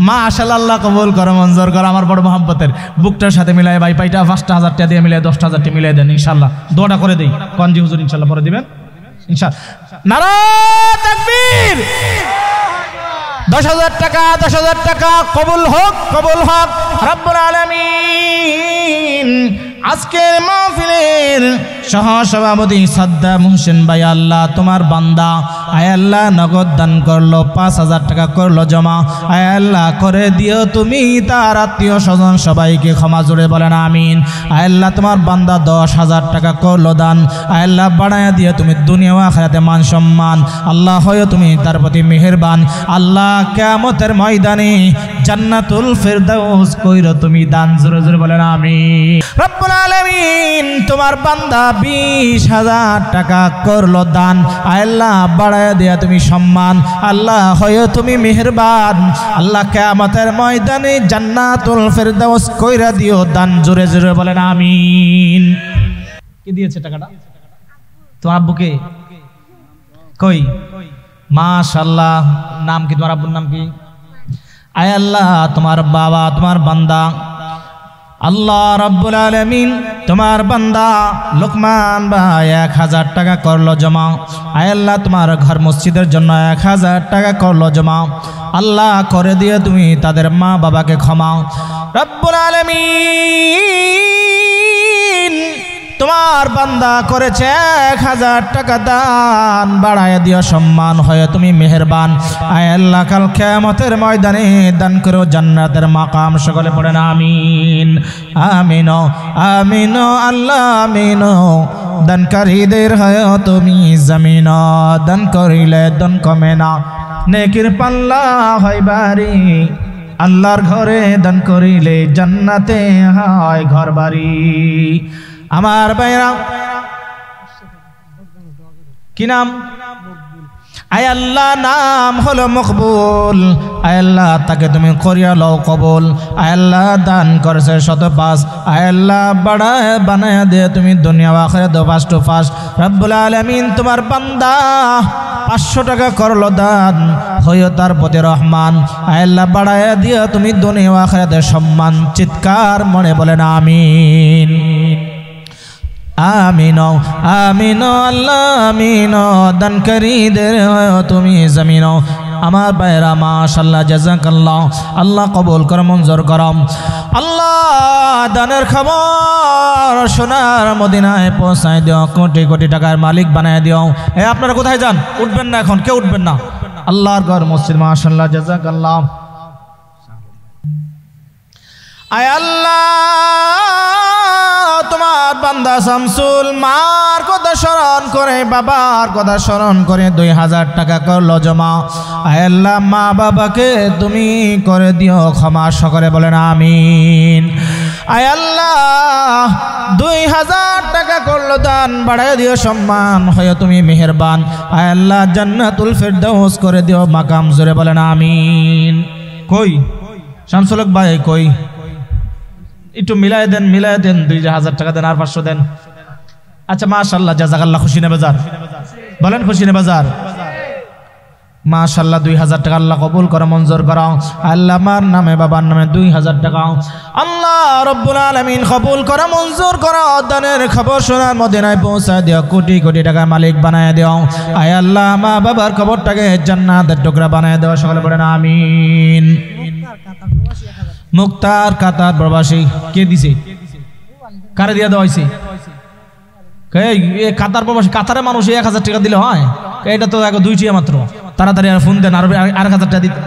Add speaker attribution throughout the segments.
Speaker 1: মাশাআল্লাহ, আল্লাহ কবুল করো, মঞ্জুর করো। আমার বড় মহব্বতের বুকটার সাথে মিলাই ভাই পাইটা ৫,০০০ টাকা দিয়ে মিলাই ১০,০০০ টাকা মিলাই দেন ইনশাআল্লাহ। দোয়াটা করে দেই কনজি হুজুর ইনশাআল্লাহ পরে দিবেন ইনশাআল্লাহ। নারায়ে তাকবীর। ১০,০০০ টাকা, ১০,০০০ টাকা কবুল হোক, কবুল হোক রব্বুল আলামিন। আজকের মাহফিলের সহসভাপতি সাদ্দাম হোসেন ভাই, আল্লাহ তোমার বান্দা আয় আল্লাহ নগদ দান করলো, ৫,০০০ টাকা করলো জমা। আয় আল্লাহ করে দিও তুমি তার আত্মীয় স্বজন সবাইকে ক্ষমা জুড়ে বলেন আমিন। আয় আল্লাহ তোমার বান্দা ১০,০০০ টাকা করলো দান। আয় আল্লাহ বাড়ায়া দিও তুমি দুনিয়া ও আখিরাতে মান সম্মান। আল্লাহ হয় তুমি তার প্রতি মেহেরবান। আল্লাহ কিয়ামতের ময়দানে জান্নাতুল ফেরদাউস কইরো তুমি দান, জোরে জোরে বলেন আমিন। রব্বুল আলামিন তোমার বান্দা ২০,০০০ টাকা করলো দান। আল্লাহ বাড়ায়া দিয়া তুমি সম্মান। আল্লাহ হয় তুমি মেহেরবান। আল্লাহ কিয়ামতের ময়দানে জান্নাতুল ফেরদাউস কইরা দিও দান, জোরে জোরে বলেন আমিন। কে দিয়েছে টাকাটা? তোমার আব্বুকে? কই? মাশাআল্লাহ। নাম কি তোমার আব্বুর নাম কি? আয় আল্লাহ তোমার বাবা তোমার বান্দা আল্লাহ রাব্বুল আলামিন তোমার বান্দা লোকমান ভাই ১,০০০ টাকা করলো জমা। আয় আল্লাহ তোমার ঘর মসজিদের জন্য ১,০০০ টাকা করলো জমা। আল্লাহ করে দিয়ে তুমি তাদের মা বাবাকে ক্ষমা রব্বুল আলামিন। তোমার বান্দা করেছে ১,০০০ টাকা দান, বাড়ায় দিও সম্মান, হয়ে তুমি মেহেরবান। আয় আল্লাহ কাল কিয়ামতের ময়দানে দান করো জান্নাতের মাকাম, সকলে পড়েন আমিন আমিন আমিন আল্লাহ আমিন। দানকারীদের হয় তুমি জমিন, দান করিলে দান কমে না, নেকির পাল্লা হয় বাড়ি। আল্লাহর ঘরে দান করিলে জান্নাতে হয় ঘর বাড়ি। আমার ভাইরা কি নাম? আয় আল্লাহ নাম হলো মকবুল। আয় আল্লাহ তাকে তুমি করিয়া লও কবুল। আয় আল্লাহ দান করেছে ১০৫। আয় আল্লাহ বাড়ায় বানায় দে তুমি দুনিয়া আখিরাত ফার্স্ট টু ফার্স্ট রব্বুল আলামিন। তোমার বান্দা ৫০০ টাকা করলো দান, হইও তার প্রতি রহমান। আয় আল্লাহ বাড়ায় দিও তুমি দুনিয়া আখিরাতে সম্মান, চিৎকার মনে বলেন আমিন আমিন আমিন আল্লাহ আমিন। দানকারীদের তুমি জমিন। আমার ভাইরা মাশাআল্লাহ জাযাকাল্লাহ, আল্লাহ কবুল করো মঞ্জুর করো। আল্লাহ দানের খবর সোনার মদিনায় পৌঁছায় দিও, কোটি কোটি টাকার মালিক বানায় দিও। আপনারা কোথায় যান? উঠবেন না, এখন কেউ উঠবেন না। আল্লাহর ঘর মসজিদ মাশাআল্লাহ জাযাকাল্লাহ। আয় আল্লাহ তোমার বান্দা শামসুল মার কথা স্মরণ করে, বাবার কথা স্মরণ করে ২,০০০ টাকা করলো জমা। আয় আল্লাহ মা বাবাকে তুমি করে দিও ক্ষমা, সকলে বলেন আমিন। আয় আল্লাহ ২,০০০ টাকা করলো দান, বাড়ায় দিও সম্মান, হয়ে তুমি মেহেরবান। আয় আল্লাহ জান্নাতুল ফেরদাউস করে দিও মাকাম, জোরে বলেন আমিন। কই শামসুল ভাই কই? একটু মিলাই দেন ২,০০০ টাকা দেন আর ৫০০ দেন। আচ্ছা মাশাআল্লাহ জাযাকাল্লাহ। খুশি না বাজার? বলেন খুশি না বাজার? মাশাআল্লাহ ২,০০০ টাকা আল্লাহ কবুল করো মঞ্জুর করো। আল্লাহ আমার নামে বাবার নামে ২,০০০ টাকা আল্লাহ রব্বুল আলামিন কবুল করো মঞ্জুর করো। দানের খবর সোনার মদিনায় পৌঁছায় দিও, কোটি কোটি টাকার মালিক বানায় দিও। আয় আল্লাহ মা বাবার খবরটাকে জান্নাতের টুকরা বানায় দেও, সকলে বলেন আমিন। মুক্তার কাতার প্রবাসী কে দিছে? কারে দিয়া দেওয়া হয়েছে? কাতার প্রবাসী, কাতারের মানুষ ১,০০০ টাকা দিলে হয়? এটা তো ২টিয়া মাত্র। তাড়াতাড়ি আর ফোন দেন, আর ১,০০০ টাকা দিতে।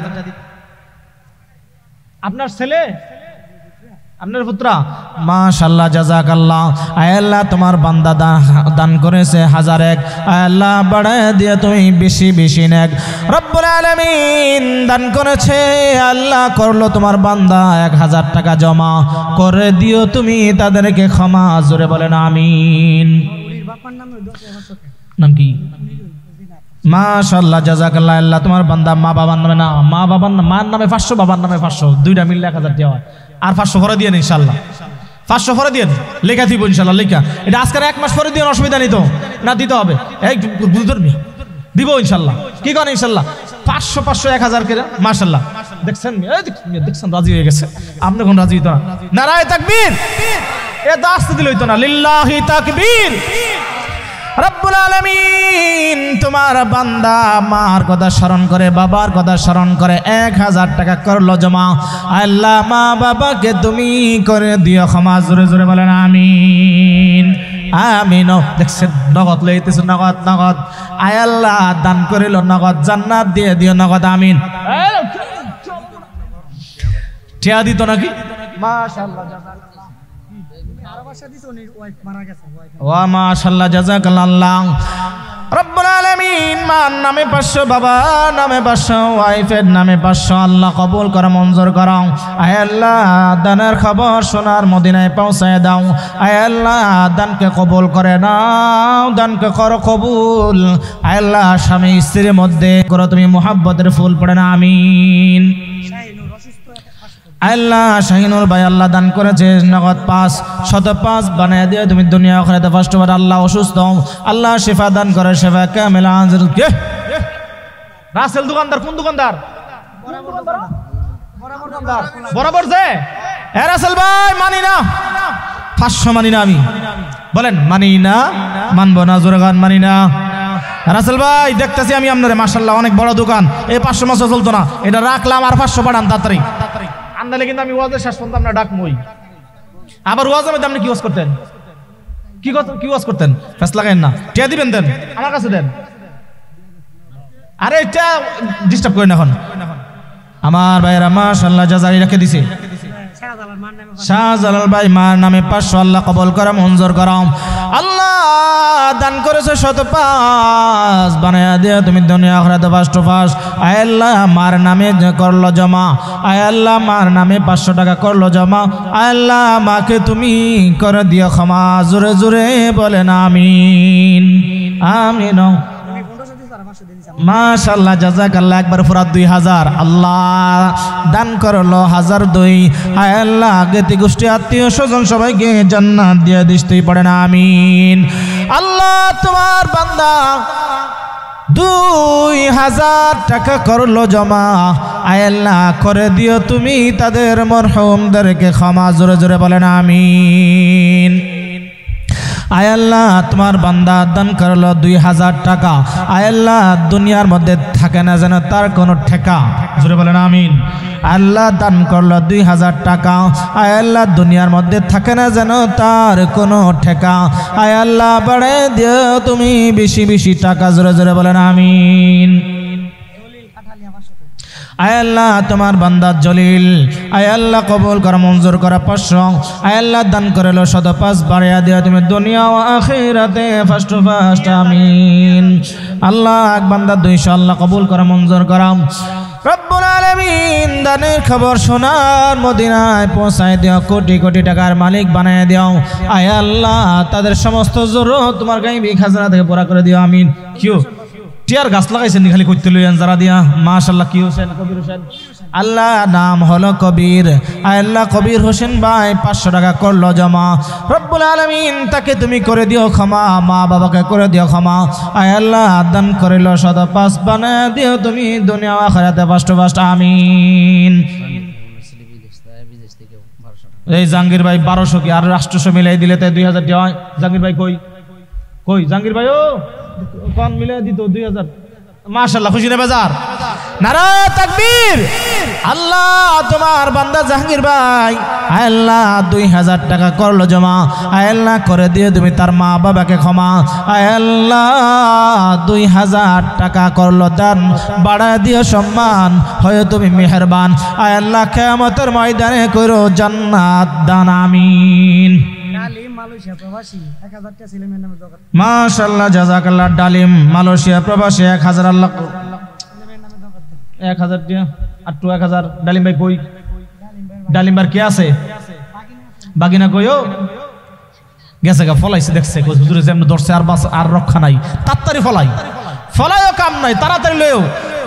Speaker 1: আপনার ছেলে, আপনার পুত্রা? মাশাআল্লাহ জাযাকাল্লাহ। আয় আল্লাহ তোমার বান্দা দান করেছে ১,০০০। আয় আল্লাহ বাড়ায় দিয়ে তুমি বেশি বেশি নেক রব্বুল আলামিন দান করেছে। আল্লাহ করলো তোমার বান্দা ১,০০০ টাকা জমা, করে দিও তুমি তাদেরকে ক্ষমা, জোরে বলেন আমিন। নাম কি? মাশাআল্লাহ জাযাকাল্লাহ। আল্লাহ তোমার বান্দা মা বাবার নামে না, মা বাবার মার নামে ৫০০, বাবার নামে ৫০০, দুইটা মিললে ১,০০০ দেওয়া হয়। আর ৫০০ পরে দিয়ে ইনশাআল্লাহ, ৫০০ পরে দিয়ে লেখা দিব ইনশাআল্লাহ। লেখা এটা আজকের ১ মাস পরে দিয়ে অসুবিধা নেই তো, না দিতে হবে, এই দিব ইনশাআল্লাহ। কি করেন ইনশাআল্লাহ? ৫০০ ৫০০ ১,০০০ করে মাশাআল্লাহ। দেখছেন দেখছেন রাজি হয়ে গেছে, আপনি কোন রাজি হইতো না? নারায়ে তাকবীর, এ তো আসতে দিল হইতো না। লিল্লাহি তাকবীর। রব্বুল আলামিন তোমার বান্দা মার কথা স্মরণ করে, বাবার কথা স্মরণ করে 1000 টাকা করলো জমা। আল্লাহ মা বাবাকে তুমি করে দিও ক্ষমা। জোরে জোরে বলেন আমিন আমিন। দেখছেন নগদ লইতেছে, নগদ নগদ। আয় আল্লাহ দান করিল নগদ, জান্নাত দিয়ে দিও নগদ। আমিন। টিয়া দিত নাকি? মাশাআল্লাহ ওয়া মাশাআল্লাহ জাযাকাল্লাহ। রব্বুল আলামিন মার নামে 500, বাবার নামে 500, ওয়াইফের নামে 500 আল্লাহ কবুল করে, মঞ্জুর করো। আয় আল্লাহ দানের খবর সোনার মদিনায় পৌঁছায় দাও। আয় আল্লাহ দানকে কবুল করে নাও, দানকে করো কবুল। আয় আল্লাহ স্বামী স্ত্রীর মধ্যে করো তুমি মুহাব্বতের ফুল পড়ে না। আমিন। আল্লাহ শাহিনুর ভাই আল্লাহ দান করেছে নগদ 505 বানিয়ে দিয়ে তুমি দুনিয়া আখিরাতে ফার্স্ট বার। আল্লাহ অসুস্থ, আল্লাহ শিফা দান করে, শিফা কামিলা আনজিল। কে রাসেল দোকানদার? কোন দোকানদার? বরাবর যে এ রাসেল ভাই মানি না, 500 মানি না। আমি বলেন মানি না, মানবো না। জোরে গান মানি না। রাসেল ভাই দেখতেছি আমি আপনারে, মাশাআল্লাহ অনেক বড় দোকান, এই 500 মাসও চলতো না, এটা রাখলাম আর 500 পাঠান তাড়াতাড়ি। আন্দালে কিন্তু আমি ওয়াজের শেষ পর্যন্ত আপনার ডাকমই। আবার ওয়াজের মধ্যে আপনি কি ওয়াজ করতেন? কি ওয়াজ করতেন? ফেস লাগাইন না, টিয়া দিবেন দেন, আমার কাছে দেন। আরে এটা ডিস্টার্ব করেন এখন। আমার ভাইয়েরা মাশাআল্লাহ জাজারি রেখে দিছে। শাহজালাল ভাই মার নামে 500 আল্লাহ কবুল করে, মঞ্জুর করো। আল্লাহ দান করেছে 105 বানায়া দিয়ে তুমি দুনিয়া আখিরাতে ফার্স্ট। আয় আল্লাহ মার নামে করলো জমা। আয় আল্লাহ মার নামে 500 টাকা করলো জমা। আয় আল্লাহ মাকে তুমি করে দিও ক্ষমা। জোরে জোরে বলেন আমিন আমিন। মাশাআল্লাহ জাযাকাল্লাহ। একবার পুরা 2000 আল্লাহ দান করলো 1002। আয় আল্লাহ জ্ঞাতি গোষ্ঠী আত্মীয় স্বজন সবাইকে জান্নাত দিয়ে দিস, তুই পড়েন আমিন। আল্লাহ তোমার বান্দা 2000 টাকা করলো জমা। আয় আল্লাহ করে দিও তুমি তাদের মরহুমদেরকে ক্ষমা। জোরে জোরে বলেন আমিন। আয় আল্লাহ তোমার বান্দা দান করলো 2000 টাকা। আয় আল্লাহ দুনিয়ার মধ্যে থাকে না যেন তার কোনো ঠেকা। জোরে বলেন আমিন। আল্লাহ দান করলো 2000 টাকা। আয় আল্লাহ দুনিয়ার মধ্যে থাকে না যেন তার কোনো ঠেকা। আয় আল্লাহ বাড়ে দিও তুমি বেশি বেশি টাকা। জোরে জোরে বলেন আমিন। আয় আল্লাহ তোমার বান্দা জলিল, আয় আল্লাহ কবুল কর, মঞ্জুর করা 500। আয় আল্লাহ দান করলো 105 বাড়িয়া দিয়া তুমি দুনিয়া ও আখিরাতে ফার্স্ট আমিন। আল্লাহ এক বান্দা 200 আল্লাহ কবুল করা, মঞ্জুর করা। রব্বুল আলামিন দানের খবর সোনার মদিনায় পৌঁছায় দিও, কোটি কোটি টাকার মালিক বানায় দিও। আয় আল্লাহ তাদের সমস্ত জরুরত তোমার গায়বী খাজনা থেকে পুরা করে দিও। আমিন। কিউ টিয়ার গাছ লাগাইছেন খালি করতে লইয়ান যারা দিয়া। মাশাআল্লাহ। কি হোসেন? কবির হোসেন। আল্লাহ নাম হলো কবির। আয় আল্লাহ কবির হোসেন ভাই 500 টাকা করলো জমা। রব্বুল আলামিন তাকে তুমি করে দিও ক্ষমা, মা বাবাকে করে দিও ক্ষমা। আয় আল্লাহ দান করিল 105 বানায় দিও তুমি দুনিয়া আখিরাতে ফার্স্ট আমিন। এই জাহাঙ্গীর ভাই 1200 কি আর 800 মিলাই দিলে তাই 2000 টাকা হয়। জাহাঙ্গীর ভাই কই কই? জাহাঙ্গীর ভাই ও কোন মিলে দিত 2000। মাশাআল্লাহ। খুশি না বাজার? নারায়ে তাকবীর। আল্লাহ তোমার বান্দা জাহাঙ্গীর ভাই আয় আল্লাহ 2000 টাকা করলো জমা। আয় আল্লাহ করে দিও তুমি তার মা বাবাকে ক্ষমা। আয় আল্লাহ 2000 টাকা করলো দান, বাড়ায় দিও সম্মান, হয় তুমি মেহেরবান। আয় আল্লাহ কিয়ামতের ময়দানে করো জান্নাত দান। আমিন। মাশাআল্লাহ জাযাকাল্লাহ। ডালিম মালয়েশিয়া প্রবাসী 1000 আল্লাহ 1000 টাকা আর 1000। ডালিম ভাই কই? ডালিম বার কে আছে? বাগিনা কইও গেছে গা ফলাইছে দেখছে হুজুরে যেমন ধরছে আর বাস আর রক্ষা নাই, তাড়াতাড়ি ফলাইও কাম নাই, তাড়াতাড়ি লইও।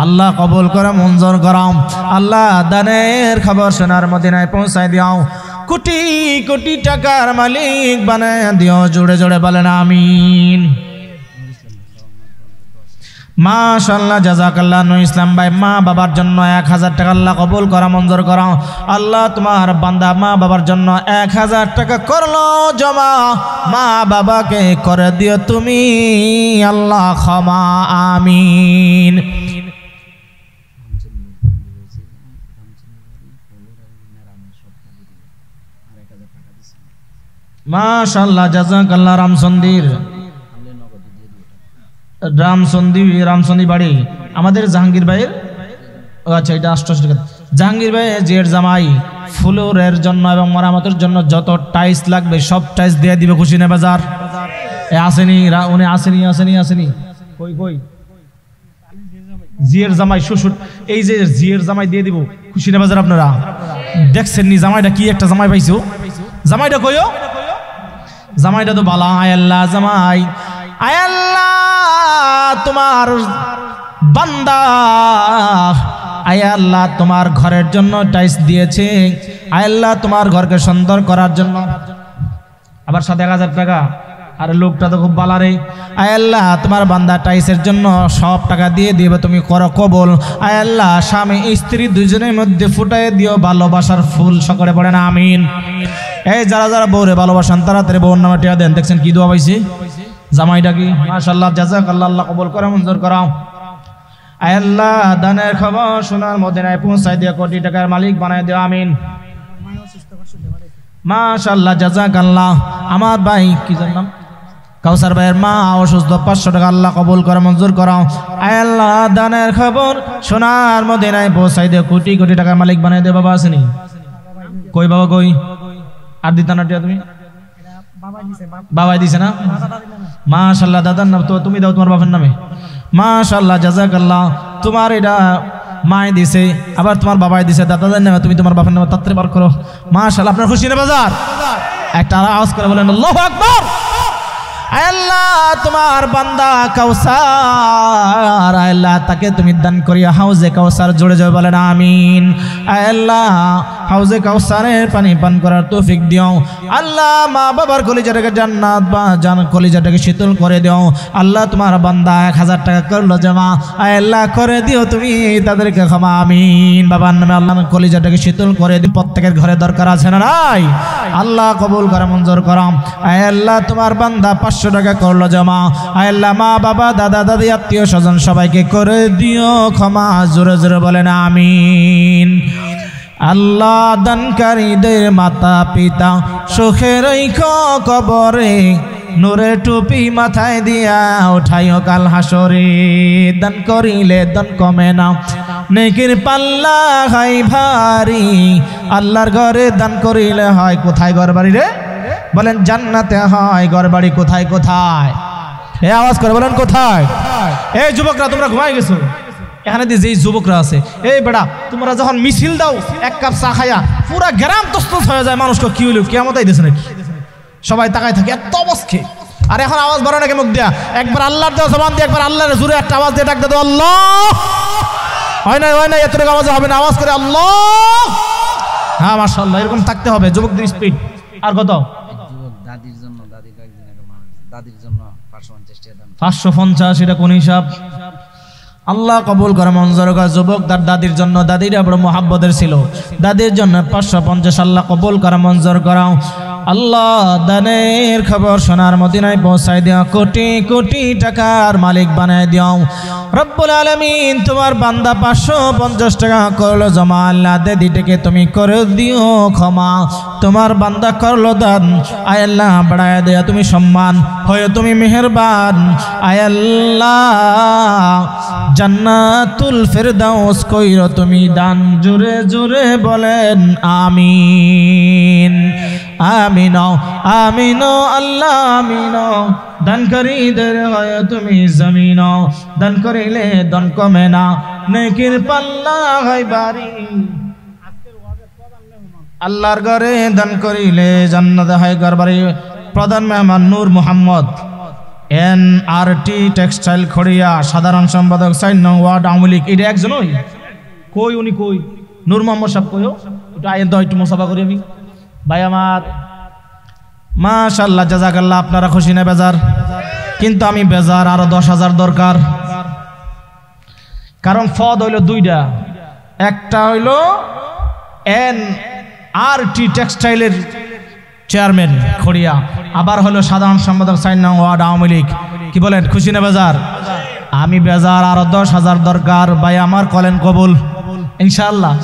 Speaker 1: আল্লাহ কবুল করে, মঞ্জুর করাও। আল্লাহ দানের খবর সোনার মদিনায় পৌঁছায় দিও, কোটি কোটি টাকার মালিক বানায় দিও। জোরে জোরে বলেন আমিন। মাশাআল্লাহ জাযাকাল্লাহ নূর ইসলাম ভাই মা বাবার জন্য 1000 টাকা আল্লাহ কবুল করা মঞ্জুর করা। আল্লাহ তোমার বান্দা মা বাবার জন্য 1000 টাকা করলো জমা, মা বাবাকে করে দিও তুমি আল্লাহ ক্ষমা, আমিন। মাশাআল্লাহ জাযাকাল্লাহ রামচন্দ্র বাড়ি আমাদের জাহাঙ্গীর ভাইয়ের, আচ্ছা এটা 88 টাকা। জাহাঙ্গীর ভাই জের জামাই ফ্লোরের জন্য এবং মেরামতের জন্য যত টাইলস লাগবে সব টাইলস দিয়ে দিবে খুশিনা বাজার। আসেনি উনি আসেনি কই কই জিয়ের জামাই শ্বশুর, এই যে জিয়ের জামাই দিয়ে দিব খুশিনা বাজার। আপনারা দেখছেন নি জামাইটা কি একটা জামাই পাইছো? জামাইটা কইও, জামাইটা তো বালা। আয় আল্লাহ জামাই, আয় আল্লাহ তোমার বান্দা, আয় আল্লাহ তোমার ঘরের জন্য টাইলস দিয়েছে, আয় আল্লাহ তোমার ঘরকে সুন্দর করার জন্য আবার 1000 টাকা। আর লোকটা তো খুব বালা রে। আয় আল্লাহ তোমার বান্দা টাইলসের জন্য সব টাকা দিয়ে দিবে, তুমি করো কবুল। আয় আল্লাহ স্বামী স্ত্রী দুজনের মধ্যে ফুটাই দিও ভালোবাসার ফুল, সকলে পড়ে না আমিন। এই যারা যারা বউরে ভালোবাসেন তাড়াতাড়ি বউর নামে টিয়া দেন। দেখছেন কি দোয়া পাইছি জামাইটা কি মাশাআল্লাহ জাযাকাল্লাহ আল্লাহ কবুল করে মঞ্জুর করাও। আয় আল্লাহ দানের খবর সোনার মদিনায় পৌঁছায় দিও, কোটি টাকার মালিক বানায় দিও আমিন। মাশাআল্লাহ জাযাকাল্লাহ। আমার ভাই কি জানলাম কাউসার ভাইয়ের মা অসুস্থ, 500 টাকা আল্লাহ কবুল করে মঞ্জুর করাও। আয় আল্লাহ দানের খবর সোনার মদিনায় পৌঁছায় দিও, কোটি কোটি টাকার মালিক বানায় দিও। বাবা আসেনি কই? বাবা কই? আর দিতা না টিয়া তুমি? বাবাই দিছে না? মাশাআল্লাহ দাদার নাম তো তুমি দাও তোমার বাবার নামে। মাশাআল্লাহ জাযাকাল্লাহ। তোমার এটা মাই দিছে, আবার তোমার বাবাই দিছে, দাদাদের নামে তুমি তোমার বাবার নামে তাত্রে বার করো। মাশাআল্লাহ। আপনার খুশি না বাজার? একটা আওয়াজ করে বলেন আল্লাহু আকবার। আল্লাহ তোমার বান্দা কাউসার, আল্লাহ তাকে তুমি দান করিয়া হাউজে কাউসার জুড়ে যাবে বলেন আমিন। আল্লাহ হাউজে কাউসারের পানি পান করার তৌফিক দিও। আল্লাহ মা বাবার কলিজাটাকে জান্নাত বা কলিজাটাকে শীতল করে দিও। আল্লাহ তোমার বান্দা 1000 টাকা করলো জমা, আল্লাহ করে দিও তুমি তাদেরকে ক্ষমা, আমিন। বাবার নামে আল্লাহ কলিজাটাকে শীতল করে দিও। প্রত্যেকের ঘরে দরকার আছে না নাই? আল্লাহ কবুল করে মঞ্জুর করো। আল্লাহ তোমার বান্দা 500 টাকা করলো জমা, আল্লাহ মা বাবা দাদা দাদি আত্মীয় স্বজন সবাইকে করে দিও ক্ষমা, জোরে জোরে বলেন আমিন। আল্লাহ দানকারীদের মাতা পিতা সুখে রাইখো কবরে, নূরে টুপি মাথায় দিয়া উঠাইও কাল হাসরে। দান করিলে দান কমে না, নেকির পাল্লা হয় ভারী। আল্লাহর ঘরে দান করিলে হয় কোথায় ঘর বাড়ি রে? বলেন জান্নাতে হয় ঘর বাড়ি। কোথায় কোথায়? এ আওয়াজ করে বলেন কোথায়? এই যুবকরা তোমরা ঘুমাই গেছো? এখানে যে যুবকরা আছে, এই বেটা তোমরা যখন মিছিল দাও 1 কাপ চা খাইয়া পুরা গ্রাম তস্তস হয়ে যায়, মানুষকে কি হইল কিয়ামত আইতেছে নাকি? সবাই তাকায় থাকে এত অবস্থা। আর এখন আওয়াজ বাড়ো নাকি মুখ দিয়া? একবার আল্লাহর দেওয়া জবান দিয়ে একবার আল্লাহর জোরে একটা আওয়াজ দিয়ে ডাক দাও আল্লাহ। হয় না এতটুকু আওয়াজ হবে না, আওয়াজ করে আল্লাহ। হ্যাঁ মাশাআল্লাহ, এরকম থাকতে হবে যুবকদের স্পিড। আর কত? দাদির জন্য 550। এটা কোন হিসাব? আল্লাহ কবুল করে মঞ্জুর করে। যুবক তার দাদির জন্য, দাদিরা বড় মোহাব্বতের ছিল, দাদির জন্য 550 আল্লাহ কবুল করে মঞ্জুর করাও। আল্লাহ দানের খবর সোনার মদিনায় পৌঁছায় দিও, কোটি কোটি টাকার মালিক বানায় দিও রব্বুল আলামিন। তোমার বান্দা 550 টাকা করলো জমা, আল্লাহ দাদিটাকে তুমি করে দিও ক্ষমা। তোমার বান্দা করলো দান, আয় আল্লাহ বাড়ায় দেয়া তুমি সম্মান, হয়ে তুমি মেহেরবান। আয় আল্লাহ জান্নাতুল ফেরদাউস কইরো তুমি দান, জোরে জোরে বলেন আমিন। আমিনো আমিনো আল্লাহ আমিনো। দানকারীদের হয় তুমি জমিনো, দান করিলে দান কমে না, নেকির পাল্লা হয় ভারী। আল্লাহর ঘরে দান করিলে জান্নাত হয় ঘর বাড়ি। প্রধান মেহমান নূর মোহাম্মদ, NRT টেক্সটাইল খড়িয়া, সাধারণ সম্পাদক 4 নং ওয়ার্ড আওয়ামী লীগ। এটা একজনই কই? উনি কই? নূর মোহাম্মদ সাহেব কইও? একটু আয়েন তো, একটু মোসাফা করি আমি ভাই আমার। মাশাআল্লাহ জাযাকাল্লাহ। আপনারা খুশি না বেজার? কিন্তু আমি বেজার, আরো 10,000 দরকার। কারণ পদ হইল দুইটা, একটা হইল NRT টেক্সটাইলের চেয়ারম্যান খড়িয়া, আবার হলো সাধারণ সম্পাদক 4 নং ওয়ার্ড আওয়ামী লীগ। কি বলেন, খুশি না বেজার? আমি বেজার, আরো 10,000 দরকার ভাই আমার, কলেন কবুল ইনশাআল্লাহ।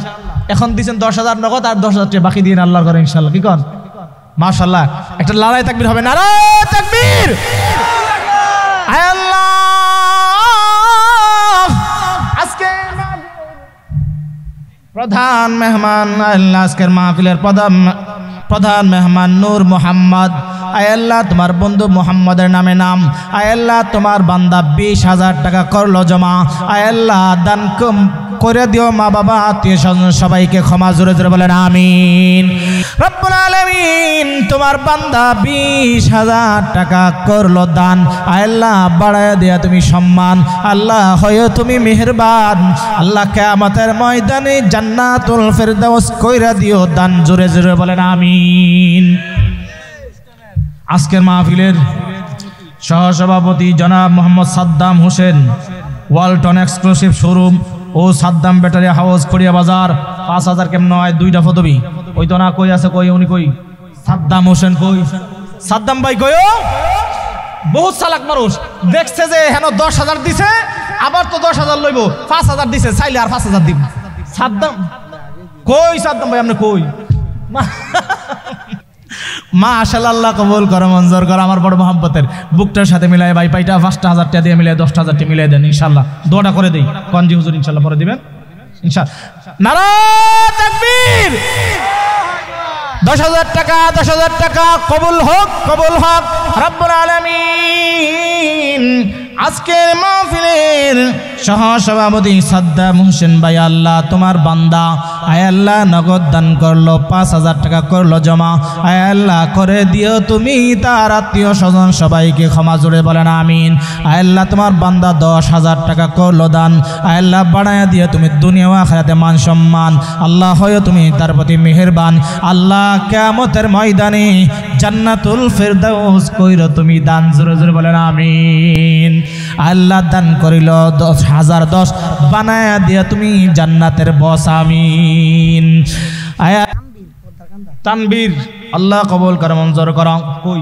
Speaker 1: এখন দিচ্ছেন 10,000 নগদ, আর 10,000 টাকা বাকি দিন আল্লাহর করে ইনশাআল্লাহ। কি কন? মাশাআল্লাহ। একটা নারায়ে তাকবীর হবে, নারায়ে তাকবীর। আল্লাহ আজকে প্রধান মেহমান, আল্লাহ আজকের মাহফিলের প্রধান মেহমান নূর মোহাম্মদ। আয় আল্লাহ তোমার বন্ধু মোহাম্মদের নামে নাম। আয় আল্লাহ তোমার বান্দা 20,000 টাকা করলো জমা। আয় আল্লাহ দান করে দিও মা বাবা আত্মীয় স্বজন সবাইকে ক্ষমা, জোরে জোরে বলেন আমিন। রব্বুল আলামিন তোমার বান্দা 20,000 টাকা করলো দান। আয় আল্লাহ বাড়ায় দেয়া তুমি সম্মান, আল্লাহ হয় তুমি মেহেরবান। আল্লাহ কিয়ামতের ময়দানে জান্নাতুল ফেরদাউস কইরা দিও দান, জোরে জোরে বলেন আমিন। আজকের মাহফিলের সহসভাপতি জনাব Mohammad Saddam Hossain, Walton exclusive showroom ও সাদ্দাম ব্যাটারি হাউস খড়িয়া বাজার। 5,000 কেমন হয়? 2টা পদবি ওই তো না, কই আছে? কই উনি কই? সাদ্দাম হোসেন কই? সাদ্দাম ভাই কই? বহুত চালাক মানুষ, দেখছে যে হেন 10,000 দিছে, আবার তো 10,000 লইব, 5,000 দিছে, চাইলে আর 5,000 দিব। সাদ্দাম কই? সাদ্দাম ভাই আপনি কই? মাশাআল্লাহ, আল্লাহ কবুল করো, মঞ্জুর করো। আমার বড় মহব্বতের বুকটার সাথে মিলাই ভাই পাইটা 5,000 টাকা দিয়ে মিলাই 10,000 টাকা মিলাই দেন ইনশাআল্লাহ। দোয়াটা করে দেই কনজি হুজুর ইনশাআল্লাহ পরে দিবেন ইনশাআল্লাহ। নারায়ে তাকবীর। 10,000 টাকা, 10,000 টাকা কবুল হোক, কবুল হোক রব্বুল আলামিন। আজকের মাহফিলের সহসভাপতি সাদ্দাম হোসেন ভাই, আল্লাহ তোমার বান্দা আয় আল্লাহ নগদ দান করলো, 5,000 টাকা করলো জমা। আয় আল্লাহ করে দিও তুমি তার আত্মীয় স্বজন সবাইকে ক্ষমা, জোরে বলেন আমিন। আয় আল্লাহ তোমার বান্দা 10,000 টাকা করলো দান। আয় আল্লাহ বাড়ায়া দিও তুমি দুনিয়া ও আখিরাতে মান সম্মান, আল্লাহ হয় তুমি তার প্রতি মেহেরবান। আল্লাহ কিয়ামতের ময়দানে জান্নাতুল ফেরদাউস কইরো তুমি দান, জোরে জোরে বলেন আমিন। আল্লাহ দান করিল 10,010 বানায়া দিয়া তুমি জান্নাতের বস, আমিন। আয়া তানবীর আল্লাহ কবুল করে, মঞ্জুর করো। কই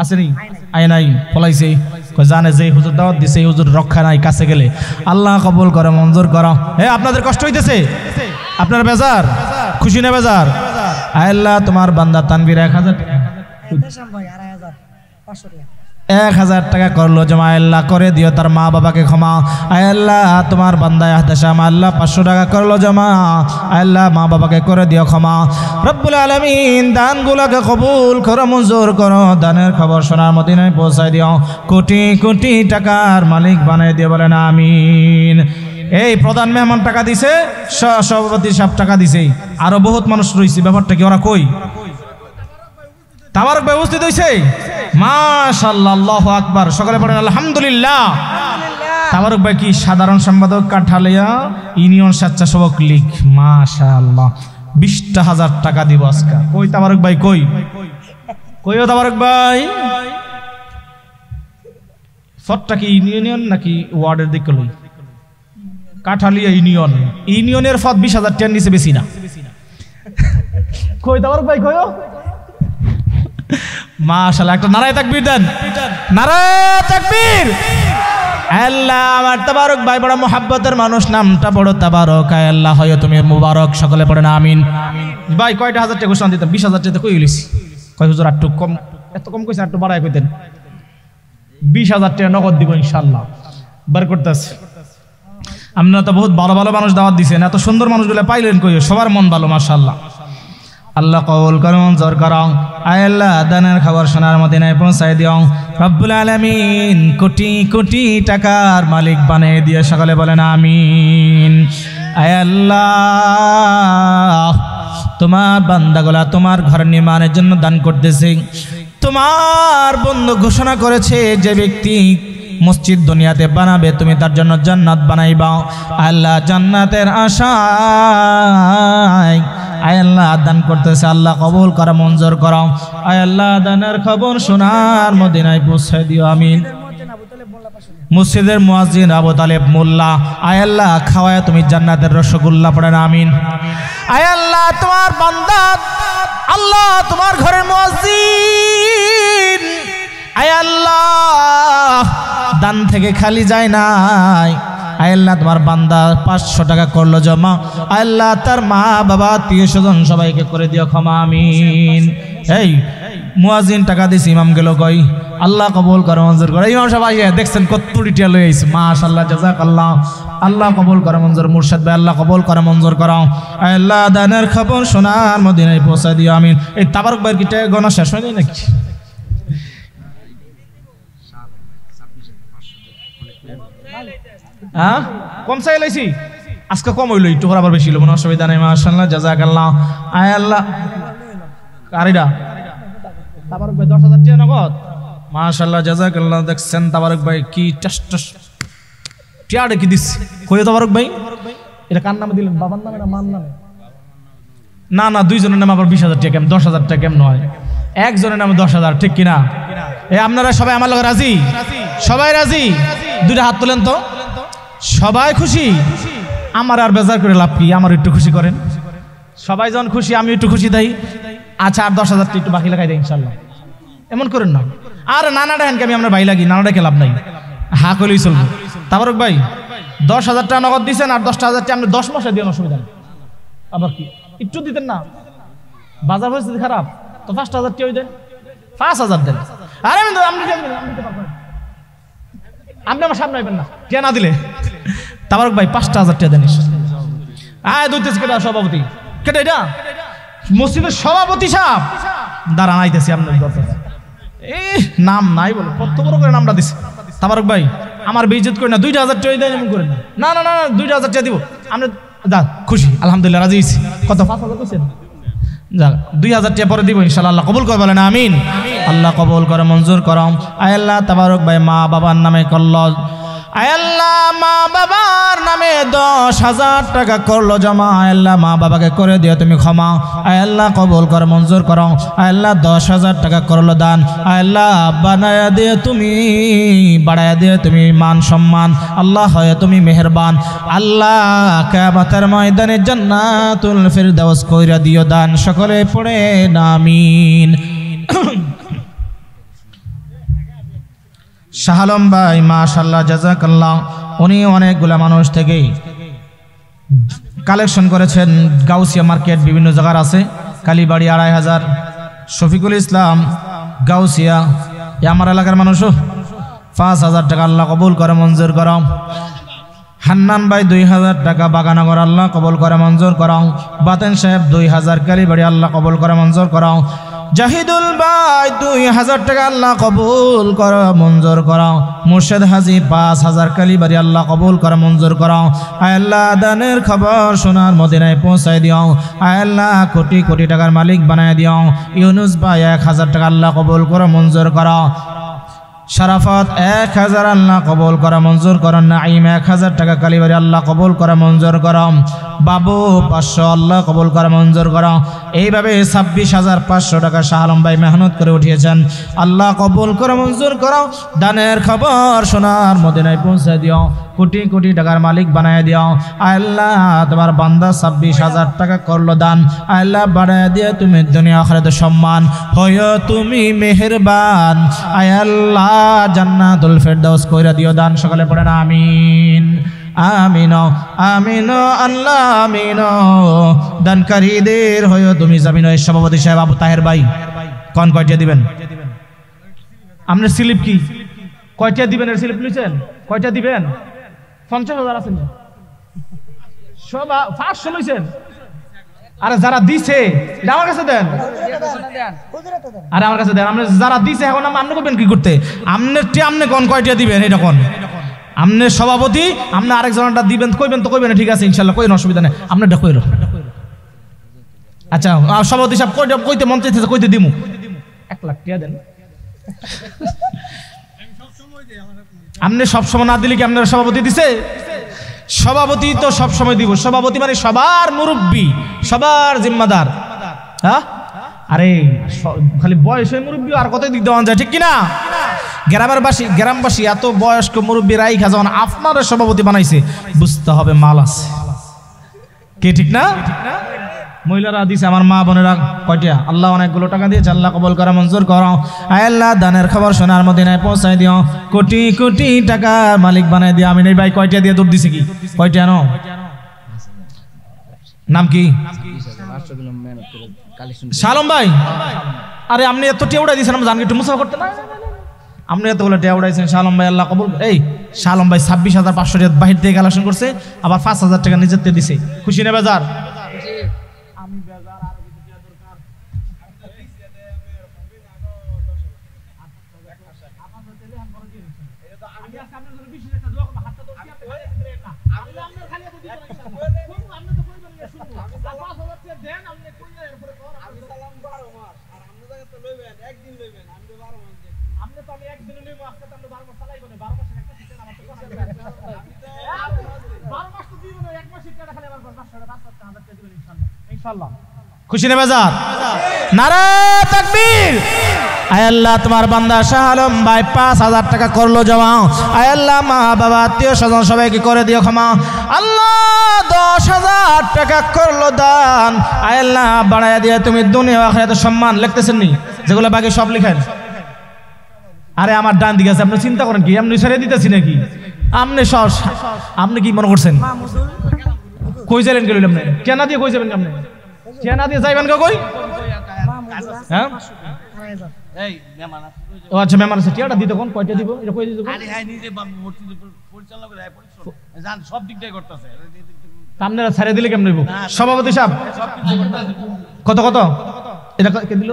Speaker 1: আসেনি? আয় নাই, পলাইছে। কই জানে যে হুজুর দাওয়াত দিছে, হুজুর রক্ষা নাই কাছে গেলে। আল্লাহ কবুল করে, মঞ্জুর করো। হে আপনাদের কষ্ট হইতেছে? আপনার বেজার? খুশি না বেজার? আল্লাহ তোমার বান্দা তানবীর 1,000 টাকা করলো জমা। আল্লাহ করে দিও তার মা বাবাকে ক্ষমা। আল্লাহ তোমার বান্দা ইহতেশাম আল্লাহ 500 টাকা করলো জমা। আল্লাহ মা বাবাকে করে দিও ক্ষমা। রব্বুল আলামিন দানগুলোকে কবুল করো, মঞ্জুর করো। দানের খবর শোনার মদিনায় পৌঁছায় দিও, কোটি কোটি টাকার মালিক বানাই দিও, বলেন আমিন। এই প্রধান মেহমান টাকা দিছে, সভাপতি সব টাকা দিছে, আরো বহুত মানুষ রয়েছে। ব্যাপারটা কি? ওরা কই? তাবারক ব্যবস্থিত হয়েছে? মাশাআল্লাহ, আল্লাহু আকবার। সকলে পড়েন আলহামদুলিল্লাহ। তাবারক ভাই কি সাধারণ সম্পাদক কাঠালিয়া ইউনিয়ন স্বেচ্ছাসেবক লীগ। মাশাআল্লাহ, 20,000 টাকা দিব আজকে। কই তাবারক ভাই? কই কইও তাবারক ভাই? ফটটা কি ইউনিয়ন নাকি ওয়ার্ডের দিকে লই? কাঠালিয়া ইউনিয়ন, ইউনিয়নের ফট 20,000 টাকা নিচে বেশি না। কই তাবারক ভাই? কইও। মাশাআল্লাহ, একটা নারায়ে তাকবীর দেন, নারায়ে তাকবীর। আল্লাহ আমার তাবারক ভাই বড় মোহাব্বতের মানুষ, নামটা বড় তাবারক। আল্লাহ হয় তুমি মুবারক, সকলে পড়েন আমিন। ভাই কয়টা হাজার টাকা ঘোষণা দিতাম? 20,000 টাকা কই হইলিস? কয় হুজুর একটু কম, এত কম কইছেন, একটু বাড়ায় কইতেন। 20,000 টাকা নগদ দিব ইনশাআল্লাহ। বার করতেছি। আপনারা তো বহুত ভালো ভালো মানুষ দাওয়াত দিছেন, এত সুন্দর মানুষগুলো পাইলেন কই? সবার মন ভালো মাশাআল্লাহ। আল্লাহ কবুল করো, মঞ্জুর করো। আয় আল্লাহ দানের খবর শোনার মদিনায় পৌঁছায় দিও। রব্বুল আলামিন কোটি কোটি টাকার মালিক বানিয়ে দিয়ে, সকলে বলেন আমিন। আয় আল্লাহ তোমার বান্দাগুলা তোমার ঘর নির্মাণের জন্য দান করতেছে। তোমার বন্ধু ঘোষণা করেছে যে ব্যক্তি মসজিদ দুনিয়াতে বানাবে তুমি তার জন্য জান্নাত বানাইবা। আল্লাহ জান্নাতের আশায় আয় আল্লাহ দান করতেছে, আল্লাহ কবুল করা, মঞ্জুর করো। আয় আল্লাহ দানের খবর সোনার মদিনায় পৌঁছে দিও, আমিন। মসজিদের মুয়াজ্জিন আবু তালেব মোল্লা, আয় আল্লাহ খাওয়ায় তুমি জান্নাতের রসগোল্লা পড়েন আমিন। আয় আল্লাহ তোমার বান্দা, আল্লাহ তোমার ঘরের মুয়াজ্জিন, আয় আল্লাহ দান থেকে খালি যায় নাই, আয় আল্লাহ তোমার বান্দা 500 টাকা করলো জমা, আয় আল্লাহ তার মা বাবা আত্মীয় স্বজন সবাইকে করে দিও ক্ষমা আমিন। এই মুয়াজ্জিন টাকা দিছি, ইমাম গেল কই, আল্লাহ কবুল করে মঞ্জুর করে। ইমাম সাহেব আইয়া দেখছেন কত টিয়া লই আইছে, মাশাআল্লাহ জাযাকাল্লাহ, আল্লাহ কবুল করে মঞ্জুর। মুর্শিদ ভাই আল্লাহ কবুল করে মঞ্জুর করো, আল্লাহ দানের খবর সোনার মদিনায় পৌঁছে দিও আমিন। এই তাবারক ভাইয়ের কিটা গণা শেষ হয়নি নাকি? হ্যাঁ কম চাই লাইছি, আজকে কম হইলো, একটু আবার বেশি হলো, অসুবিধা নেই। মাশাআল্লাহ জাযাকাল্লাহ। আয় আল্লাহ কারিডা তাবারক ভাই 10,000 টাকা নগদ, মাশাআল্লাহ জাযাকাল্লাহ। দেখছেন তাবারক ভাই কি টেস্ট টিয়াড়ে কি দিচ্ছে, কই তাবারক ভাই এটা কার নামে দিলেন, বাবার নামে না মার নামে? না না, দুইজনের নামে আবার 20,000 টাকা, 10,000 টাকা কেমন হয়? একজনের নামে 10,000, ঠিক কিনা? আপনারা সবাই আমার লগে রাজি? সবাই রাজি? দুইটা হাত তোলেন তো, সবাই খুশি? আমার আর বেজার করে লাভ কি, আমার একটু খুশি করেন। সবাই যখন খুশি আমি একটু খুশি দেই। আচ্ছা আর 10,000 একটু বাকি লাগাই দেয় ইনশাল্লাহ, এমন করেন না। আর নানাটা হেনকে আমি আপনার ভাই লাগি, নানাটাকে লাভ নাই, হা করলেই চলবো। তাবারক ভাই 10,000 টাকা নগদ দিচ্ছেন, আর 10,000 টাকা আপনি 10 মাসে দিয়ে অসুবিধা নেই। আবার কি একটু দিতেন না, বাজার পরিস্থিতি খারাপ তো 5,000 টাকা দেন, 5,000 দেন। আরে আপনি আমার সামনে আইবেন না, কে না দিলে। তাবারক ভাই 5,000 টাকা দেন। আয় দুইতেছি কেটা সভাপতি, কেটে এটা মসজিদের সভাপতি সাহেব দাঁড়ান, আইতেছি আপনার কথা। এই নাম নাই বলে কত বড় করে নামটা দিছে। তাবারক ভাই আমার বেইজ্জত করে না, 2,000 টাকা দেন এমন করেন না। না না না 2,000 টাকা দিব আপনি, যা খুশি আলহামদুলিল্লাহ রাজি হইছি। কত 5,000 কইছেন? যাক 2,000 টাকা পরে দিব ইনশাআল্লাহ, আল্লাহ কবুল করে বলেন আমিন। আল্লাহ কবুল করে মঞ্জুর করো। আয় আল্লাহ তাবারক ভাই মা বাবার নামে করলো, আয় আল্লাহ মা বাবার নামে 10,000 টাকা করলো জমা, আয় আল্লাহ মা বাবাকে করে দিও তুমি ক্ষমা, আয় আল্লাহ কবুল করে মঞ্জুর করো। আয় আল্লাহ 10,000 টাকা করলো দান, আয় আল্লাহ বানায়া দিয়ে তুমি, বাড়ায়া দিয়ে তুমি মান সম্মান, আল্লাহ হয় তুমি মেহেরবান, আল্লাহ কিয়ামতের ময়দানে জান্নাতুল ফিরদাউস কইরা দিও দান। সকলে পড়ে আমিন। শাহ আলম ভাই মাশাআল্লাহ জাযাকাল্লাহ, উনি অনেকগুলা মানুষ থেকে কালেকশন করেছেন। গাউসিয়া মার্কেট বিভিন্ন জায়গার আছে, কালীবাড়ি 2,500, শফিকুল ইসলাম গাউসিয়া আমার এলাকার মানুষও 5,000 টাকা, আল্লাহ কবুল করে মঞ্জুর করো। হান্নান ভাই 2,000 টাকা বাগানগর, আল্লাহ কবুল করে মঞ্জুর করো। বাতেন সাহেব 2,000 কালীবাড়ি, আল্লাহ কবুল করে মঞ্জুর করো। জাহিদুল ভাই 2,000 টাকা, আল্লাহ কবুল করো মঞ্জুর করো। মুর্শিদ হাজি 5,000 কালীবাড়ি, আল্লাহ কবুল করো মঞ্জুর করো। আয় আল্লাহ দানের খবর সোনার মদিনায় পৌঁছায় দিও, আয় আল্লাহ কোটি কোটি টাকার মালিক বানায় দিও। ইউনুস ভাই 1,000 টাকা, আল্লাহ কবুল করো মঞ্জুর করো। শরাফত 1,000, আল্লাহ কবুল করা মঞ্জুর করো। নাইম 1,000 টাকা কালীবাড়ি, আল্লাহ কবুল করা মঞ্জুর করো। বাবু 500, আল্লাহ কবুল করা মঞ্জুর করো। এইভাবে 26,500 টাকা শাহ আলম ভাই মেহনত করে উঠিয়েছেন, আল্লাহ কবুল করে মঞ্জুর করো। দানের খবর সোনার মদিনায় পৌঁছে দিও, কোটি কোটি টাকার মালিক বানায় দিও। আল্লাহ তোমার বান্দা 26,000 টাকা করলো দান, আল্লাহ বাড়ায় দিয়ে তুমি দুনিয়া আখিরাতে সম্মান হয়ো তুমি মেহেরবান। আয় আল্লাহ জান্নাতুল ফিরদাউস কইরা দিও দান। সকলে পড়েন আমিন আমিন আমিন আল্লাহ আমিন। দানকারীদের হয়ো তুমি জামিন। সভাপতি সাহেব আবু তাহের ভাই কোন কয়টা দিবেন? আপনার স্লিপ কি কয়টা দিবেন? এর স্লিপ লিখেছেন কয়টা দিবেন? 50,000 আছেন সব 500 লইছেন। আরে যারা দিছে এটা আমার কাছে দেন, আরে আমার কাছে দেন। আপনি যারা দিছে এখন আপনি করবেন কি করতে? আপনি কোন কয়টা দিবেন এটা কোন? আপনি সভাপতি, আপনি আরেকজনটা দিবেন কইবেন তো কইবেন, ঠিক আছে ইনশাআল্লাহ কইন, অসুবিধা নেই। আপনারটা কইরো। আচ্ছা সভাপতি সাহেব কইটা কইতে মন চাইতেছে কইতে দিমু 1 লাখ টাকা দেন। আপনি সব সময় না দিলে কি আপনার সভাপতি দিছে? সভাপতি তো সব সময় দিব। সভাপতি মানে সবার মুরব্বী, সবার জিম্মাদার। হ্যাঁ আরে খালি বয়সের মুরব্বী আর কত দিক দেওয়া যায়, ঠিক কিনা? গ্রামবাসী এত বয়স্ক মুরব্বী রাইখা যখন আপনার সভাপতি বানাইছে, বুঝতে হবে মাল আছে, কে ঠিক না? মহিলারা দিছে, আমার মা বোনেরা কয়টা, আল্লাহ অনেকগুলো টাকা দিয়েছে, আল্লাহ কবুল করা মঞ্জুর করো। আয় আল্লাহ দানের খবর সোনার মদিনায় পৌঁছাই দিও, কোটি কোটি টাকার মালিক বানাই দিও। আমি নেই ভাই কয়টা দিয়ে দৌড় দিছে কি, কয়টা আনো? নাম কি? শালম ভাই। আরে আপনি এত টেউড়াই দিয়েছেন, আমি জানি একটু মুসাফা করতে না, আপনি এতগুলো টেউড়াইছেন শালম ভাই, আল্লাহ কবুল। এই শালম ভাই 26,500 টাকা বাহির থেকে কালেকশন করছে, আবার 5,000 টাকা নিজের থেকে দিছে, খুশি না বেজার? খুশি না বেজার? নারে তাকবীর। আয় আল্লাহ তোমার বান্দা শাহ আলম ভাই 5,000 টাকা করলো জমা। আয় আল্লাহ মা বাবা আত্মীয় স্বজন সবাইকে করে দিও ক্ষমা। আল্লাহ 10,000 টাকা করলো দান। আয় আল্লাহ বাড়াইয়া দিয়ে তুমি দুনিয়া আখিরাতে সম্মান লিখতেছেন নি, যেগুলো বাকি সব লিখেন। আরে আমার ডান দিকে আছে, আপনি চিন্তা করেন কি আপনি ছেড়ে দিতেছি নাকি? আপনি কি মনে করছেন? কই যাবেন গেল আপনি? কেনা দিয়ে কই যাবেন আপনি? কেনা দিয়ে যাইবেন কই? হ্যাঁ ও আচ্ছা, মেহমান আছে, টিয়াটা দিতে কোন কয়টা দিব? এটা কই দিব? আরে হ্যাঁ নিজে মসজিদ পরিচালনা করে জান, সব দিকটাই করতেছে। আপনারা ছেড়ে দিলে কেমন হইব? সভাপতি সাহেব কত কত এটা কে দিল?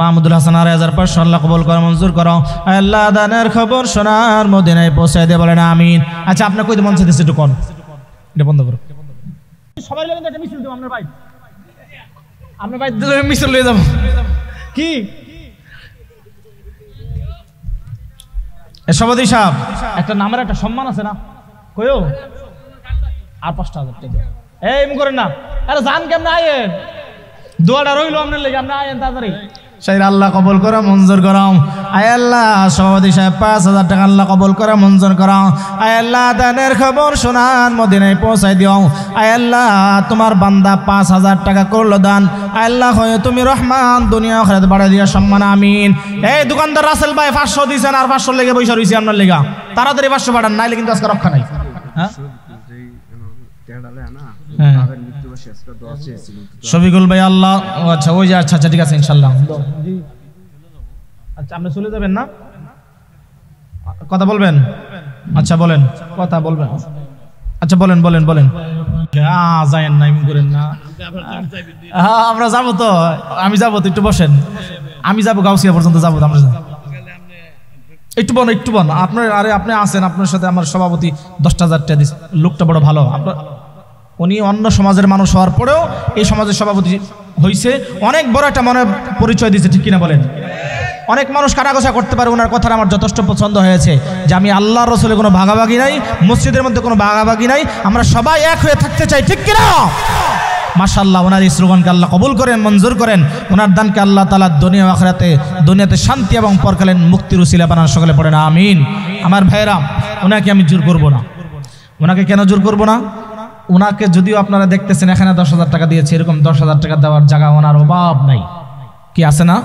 Speaker 1: মাহমুদুল হাসান 2,500। আল্লাহ কবুল করো মঞ্জুর করো। আল্লাহ দানের খবর সোনার মদিনায় পৌঁছায় দিয়ে বলেন আমিন। আচ্ছা আপনার কই মন চাইতেছে একটু কোন, এটা বন্ধ করো। সবাই লাগেন একটা মিছিল দেব আপনার ভাই, আপনার ভাই মিছিল লয়ে যাব কি? সভাপতি সাহেব একটা নামের একটা সম্মান আছে না, কইও আর 5,000 টাকা এই এমন করেন না। আরে জান কেমন আয়েন, দোয়াটা রইল আপনার লেগে, আপনি আয়েন তাড়াতাড়ি। শাইর আল্লাহ কবুল করা মঞ্জুর করাও। আয় আল্লাহ সভাপতি সাহেব 5,000 টাকা আল্লাহ কবুল করা মঞ্জুর করাও। আয় আল্লাহ দানের খবর সোনার মদিনায় পৌঁছাই দিও। আয় আল্লাহ তোমার বান্দা 5,000 টাকা করলো দান। আয় আল্লাহ হয় তুমি রহমান, দুনিয়া আখিরাত বাড়াই দিয়া সম্মান আমিন। এই দোকানদার রাসেল ভাই 500 দিয়েছেন, আর 500 লেগে পয়সা রইছে আপনার লেগা, তাড়াতাড়ি 500 পাঠান, নাইলে কিন্তু আজকে রক্ষা নাই। হ্যাঁ শফিকুল ভাই আল্লাহ, আচ্ছা ওই যে, আচ্ছা ঠিক আছে ইনশাল্লাহ। আচ্ছা আপনি চলে যাবেন না, কথা বলবেন? আচ্ছা বলেন, কথা বলবেন। আচ্ছা বলেন বলেন বলেন। যায়েন না, এমন করেন না। হ্যাঁ আমরা যাবো তো, আমি যাবো তো, একটু বসেন। আমি যাবো গাউসিয়া পর্যন্ত যাবো আমরা। একটু বন আপনার, আরে আপনি আছেন, আপনার সাথে আমার সভাপতি 10,000 টাকা দিচ্ছে, লোকটা বড় ভালো। আপনার উনি অন্য সমাজের মানুষ হওয়ার পরেও এই সমাজের সভাপতি হয়েছে, অনেক বড় একটা মনে পরিচয় দিয়েছে, ঠিক কিনা বলেন? অনেক মানুষ কাটাকষা করতে পারে, ওনার কথাটা আমার যথেষ্ট পছন্দ হয়েছে যে আমি আল্লাহ রসুলের কোনো ভাগাভাগি নাই, মসজিদের মধ্যে কোনো ভাগাভাগি নাই, আমরা সবাই এক হয়ে থাকতে চাই, ঠিক কিনা? মাশাআল্লাহ ওনার এই স্লোগানকে আল্লাহ কবুল করেন, মঞ্জুর করেন। ওনার দানকে আল্লাহ তাআলা দুনিয়া আখিরাতে, দুনিয়াতে শান্তি এবং পরকালীন মুক্তির উসিলা বানান, সকলে পড়েন আমিন। আমার ভাইরা, ওনাকে আমি জোর করব না। ওনাকে কেন জোর করব না? ওনাকে যদিও আপনারা দেখতেছেন এখানে 10,000 টাকা দিয়েছে, এরকম 10,000 টাকা দেওয়ার জায়গা ওনার অভাব নাই, কি আছে না?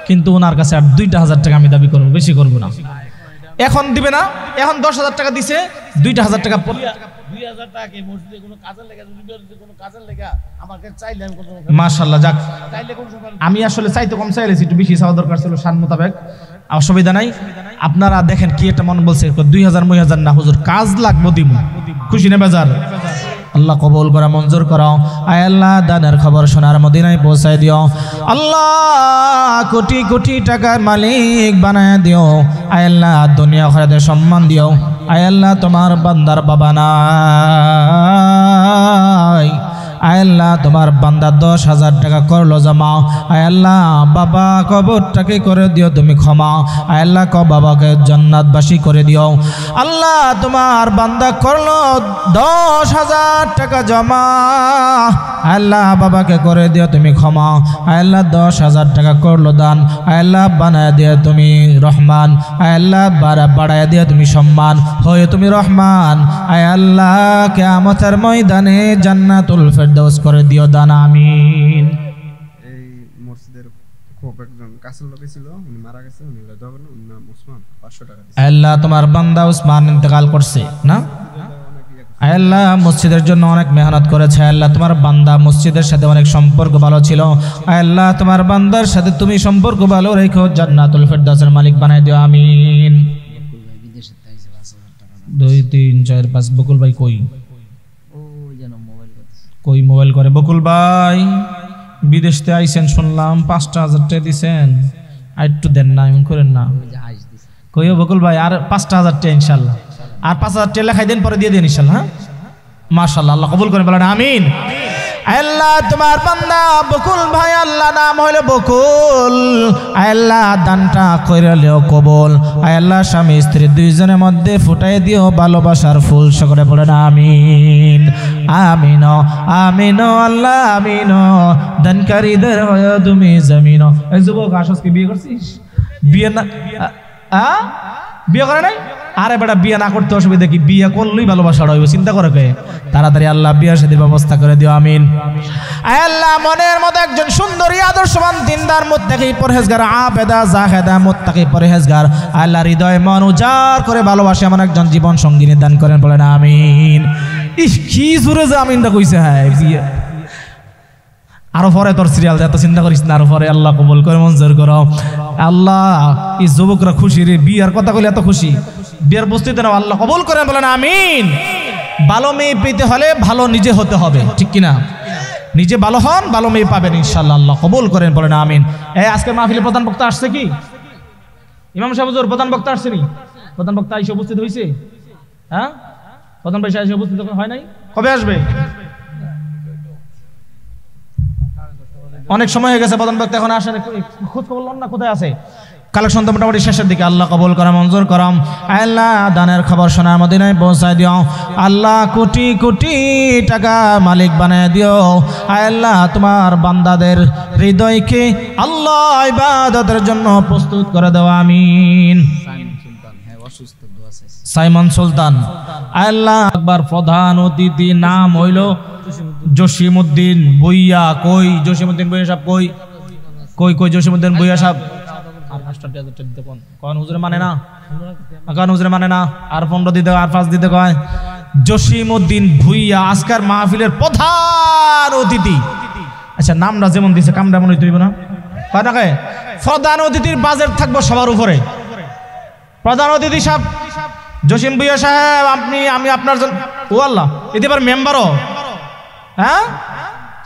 Speaker 1: কিন্তু ওনার কাছে আর 2,000 টাকা আমি দাবি করবো, বেশি করবো না। এখন দিবে না, এখন 10,000 টাকা দিছে, 2,000 টাকা মাশাআল্লাহ। যাক আমি আসলে চাইতে কম চাইলেছি, একটু বেশি চাওয়া দরকার ছিল শান মোতাবেক, অসুবিধা নাই। আপনারা দেখেন কি একটা মন বলছে, 2,000 না হুজুর, কাজ লাগবো দিব, খুশি না বেজার? আল্লাহ কবুল করা মঞ্জুর করাও। আয় আল্লাহ দানের খবর সোনার মদিনায় পৌঁছায় দিও। আল্লাহ কোটি কোটি টাকার মালিক বানায় দিও। আয় আল্লাহ দুনিয়া আখিরাতে সম্মান দিও। আয় আল্লাহ তোমার বান্দার বাবা নাই, আয় আল্লাহ তোমার বান্দা 10,000 টাকা করলো জমা। আয় আল্লাহ বাবা কবরটাকে করে দিও তুমি ক্ষমা। আয় আল্লাহ বাবাকে জান্নাতবাসী করে দিও। আল্লাহ তোমার বান্দা করলো 10,000 টাকা জমা। আল্লাহ বাবাকে করে দিও তুমি ক্ষমা, আল্লাহ 10,000 টাকা করলো দান, আল্লাহ বানায় দিও তুমি রহমান, আল্লাহ বাড়ায় দিও তুমি সম্মান, হয়ে তুমি রহমান, আল্লাহ কিয়ামতের ময়দানে জান্নাতুল ফেরদাউস করে দিও দান, আমিন।
Speaker 2: এই মসজিদের খুব একজন কাছের লোক ছিল, উনি মারা গেছে, উনি দোয়া করেন, উনি নাম ওসমান, 500 টাকা দিয়েছে।
Speaker 1: আল্লাহ তোমার বান্দা উসমান ইন্তেকাল করছে না, আল্লাহ মসজিদের জন্য অনেক মেহনত করেছে, আল্লাহ তোমার বান্দা মসজিদের সাথে অনেক সম্পর্ক ভালো ছিল, আল্লাহ তোমার বান্দার সাথে তুমি সম্পর্ক ভালো রেখো, জান্নাতুল ফেরদাউসের মালিক বানাই দিও, আমিন। 2 3 4 5 বকুল ভাই কই কই মোবাইল করে? বকুল ভাই বিদেশতে আইছেন শুনলাম, 5,000 টাকা দিছেন, আর একটু দেন না, এমন করেন না। কইও বকুল ভাই আর 5,000 টাকা ইনশাল্লাহ, আর 5,000 টাকা লেখাই দেন, পরে দিয়ে দেন ইনশাল্লাহ। হ্যাঁ মাশাআল্লাহ, আল্লাহ কবুল করেন, বলেন আমিন। আল্লাহ তোমার বান্দা বকুল ভাই, আল্লাহ নাম হইলো বকুল, আল্লাহ দানটা কইরালেও কবুল, আল্লাহ স্বামী স্ত্রী দুইজনের মধ্যে ফুটাই দিও ভালোবাসার ফুল, সকলে বলেন আমিন আমিন আমিন আল্লাহ আমিন, দানকারীদের হয় তুমি জামিন। এই যুবক আসস কি বিয়ে করছিস? বিয়ে না বিয়ে করে নাই? আরে বেটা বিয়ে না করতে অসুবিধা কি, বিয়ে করলেই ভালোবাসা হইব, চিন্তা করে কে? তাড়াতাড়ি আল্লাহ বিয়ের সাথে ব্যবস্থা করে দিও, আমিন। আল্লাহ মনের মতো একজন সুন্দরী আদর্শবান দিনদার মুত্তাকি পরহেজগার আবেদা জাহেদা মুত্তাকি পরহেজগার আল্লাহ হৃদয় মন উজাড় করে ভালোবাসে এমন একজন জীবন সঙ্গিনী দান করেন, বলেন আমিন। ইস কি জোরে যে আমিনটা কইছে। হ্যাঁ বিয়ে আরো পরে তোর সিরিয়াল, এত চিন্তা করিস না, আরো পরে আল্লাহ কবুল করে মঞ্জুর করো। আল্লাহ এই যুবকরা খুশি রে, বিয়ার কথা কইলে এত খুশি, বিয়ার বস্তিতে না, আল্লাহ কবুল করেন, বলেন আমিন। ভালো মেয়ে পেতে হলে ভালো নিজে হতে হবে, ঠিক কিনা? নিজে ভালো হন, ভালো মেয়ে পাবেন ইনশাআল্লাহ, আল্লাহ কবুল করেন, বলেন আমিন। এই আজকে মাহফিলে প্রধান বক্তা আসছে কি? ইমাম সাহেব হুজুর প্রধান বক্তা আসছে নি? প্রধান বক্তা এসে উপস্থিত হয়েছে? হ্যাঁ প্রধান বক্তা এসে উপস্থিত হয় নাই? কবে আসবে? অনেক সময় হয়ে গেছে, প্রধান বক্তা এখন আসেন, খোঁজ খবর লন না, কোথায় আছে? কালেকশন তো মোটামুটি শেষের দিকে, আল্লাহ কবুল করা মঞ্জুর করাম। আল্লাহ দানের খবর শোনা মদিনায় পৌঁছায় দিও, আল্লাহ কোটি কোটি টাকা মালিক বানায় দিও। আল্লাহ তোমার বান্দাদের হৃদয়কে আল্লাহ ইবাদতের জন্য প্রস্তুত করে দাও, আমিন। সাইমন সুলতান আল্লাহ একবার প্রধান অতিথি নাম হইল জসিমউদ্দিন ভুইয়া। কই জসিমউদ্দিন ভুইয়া সাহেব? কই কই কই জসিমউদ্দিন ভুইয়া সাহেব? আর 5,000 দিতে কোন হুজুরে মানে না, কোন হুজুরে মানে না, আর 15 দিতে, আর 5 দিতে কয়। জসিমউদ্দিন ভুইয়া আজকের মাহফিলের প্রধান অতিথি। আচ্ছা নামটা যেমন দিছে কামটা মনে হইতে হইব না? কয় না কয়? প্রধান অতিথির বাজেট থাকবো সবার উপরে। প্রধান অতিথি সাহেব জসিম ভুইয়া সাহেব, আপনি আমি আপনার জন্য, ও আল্লাহ এতে এবার মেম্বারও, হ্যাঁ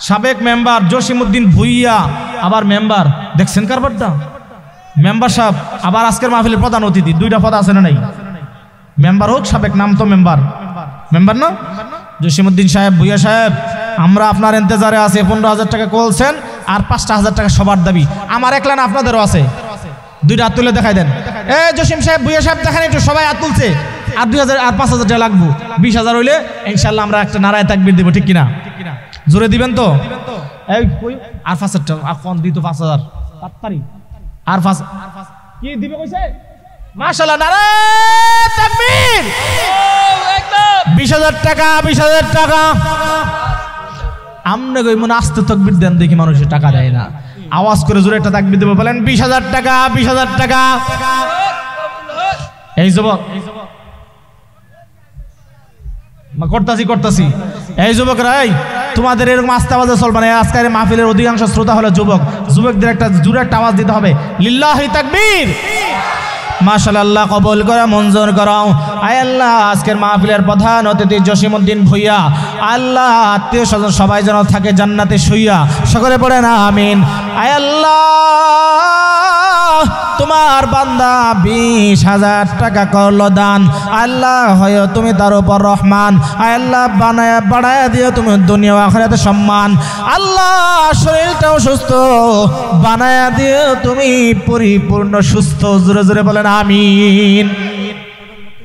Speaker 1: সাবেক মেম্বার জসিমউদ্দিন ভুইয়া, আবার মেম্বার, দেখছেন কারবারটা? মেম্বার সাহেব আবার আজকের মাহফিলের প্রধান অতিথি, দুইটা পদ আছে না নাই? মেম্বার হোক সাবেক, নাম তো মেম্বার, মেম্বার না? জসিমউদ্দিন সাহেব ভুইয়া সাহেব, আমরা আপনার ইন্তজারে আছি। 15,000 টাকা কলছেন, আর 5,000 টাকা সবার দাবি, আমার একলা না আপনাদেরও আছে। দুইটা হাত তুলে দেখাই দেন। এ জসিম সাহেব ভুইয়া সাহেব দেখেন একটু, সবাই হাত তুলছে। আর 2,000 আর 5,000 টাকা লাগবো, 20,000 হইলে ইনশাল্লাহ আমরা একটা নারায় তাকবীর দিব, ঠিক কিনা? জোরে দিবেন তো? এই কই আর 5,000 টাকা আর কোন দিত? 5,000 তাড়াতাড়ি আর 5 কি দিবে কইছে? মাশাআল্লাহ নারায় তাকবীর, 20,000 টাকা, 20,000 টাকা। আমনে কই মনে আস্তে তাকবীর দেন, দেখি মানুষে টাকা দেয় না, আওয়াজ করে জোরে একটা তাকবীর দেব, বলেন 20,000 টাকা, 20,000 টাকা। এই যুবক করতাছি এই যুবকরা, এই তোমাদের এরকম আস্তে আওয়াজে চলবে না। আজকের মাহফিলের অধিকাংশ শ্রোতা হলো যুবক, যুবকদের একটা জোরে একটা আওয়াজ দিতে হবে, লিল্লাহি তাকবীর। মাশাআল্লাহ কবুল করে মঞ্জুর করো। আয় আল্লাহ আজকের মাহফিলের প্রধান অতিথি জসিমউদ্দিন ভুইয়া, আল্লাহ আত্মীয় স্বজন সবাই যেন থাকে জান্নাতে শুইয়া, সকলে পড়ে না আমিন। আয় আল্লাহ তোমার বান্দা 20,000 টাকা করলো দান, আল্লাহ হয় তুমি তার উপর রহমান। আল্লাহ বানায় বাড়ায় দিও তুমি দুনিয়া আখিরাতে সম্মান। আল্লাহ শরীরটাও সুস্থ বানায় দিও তুমি পরিপূর্ণ সুস্থ, জোরে জোরে বলেন আমিন।